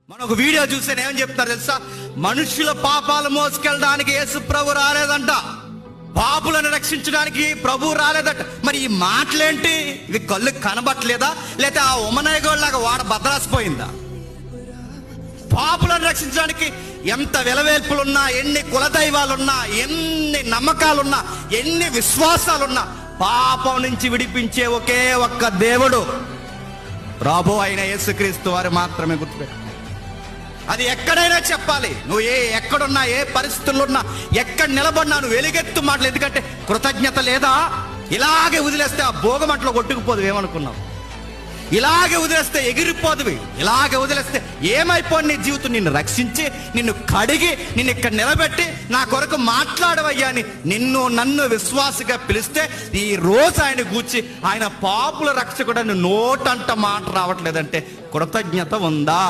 మనం ఒక వీడియో చూస్తే ఏమని చెప్తారు తెలుసా? మనుషుల పాపాలు మోసుకెళ్ళడానికి యేసు ప్రభు రాలేదంట, పాపులను రక్షించడానికి ప్రభు రాలేదట. మరి ఈ మాటలేంటి? ఇవి కళ్ళు కనబట్టలేదా? లేకపోతే ఆ ఉమనయగోళ్ళలాగా వాడ భద్రాసిపోయిందా? పాపులను రక్షించడానికి ఎంత విలవేల్పులున్నా, ఎన్ని కులదైవాలున్నా, ఎన్ని నమ్మకాలున్నా, ఎన్ని విశ్వాసాలున్నా, పాపం నుంచి విడిపించే ఒకే ఒక్క దేవుడు ప్రభు అయిన యేసుక్రీస్తు వారు మాత్రమే. గుర్తుపెట్టు, అది ఎక్కడైనా చెప్పాలి. నువ్వు ఎక్కడున్నా, ఏ పరిస్థితుల్లో, ఎక్కడ నిలబడినా నువ్వు వెలుగెత్తు మాటలు. ఎందుకంటే కృతజ్ఞత లేదా? ఇలాగే వదిలేస్తే ఆ భోగమంటలో కొట్టుకుపోదు. ఏమనుకున్నావు? ఇలాగే వదిలేస్తే ఎగిరిపోదువి. ఇలాగే వదిలేస్తే ఏమైపోయి నీ జీవితం? నిన్ను రక్షించి, నిన్ను కడిగి, నిన్ను ఇక్కడ నిలబెట్టి నా కొరకు మాట్లాడవయ్యా అని నిన్ను నన్ను విశ్వాసగా పిలిస్తే ఈ రోజు ఆయన గూర్చి ఆయన పాపుల రక్షకుడని నోటంట మాట రావట్లేదంటే కృతజ్ఞత ఉందా?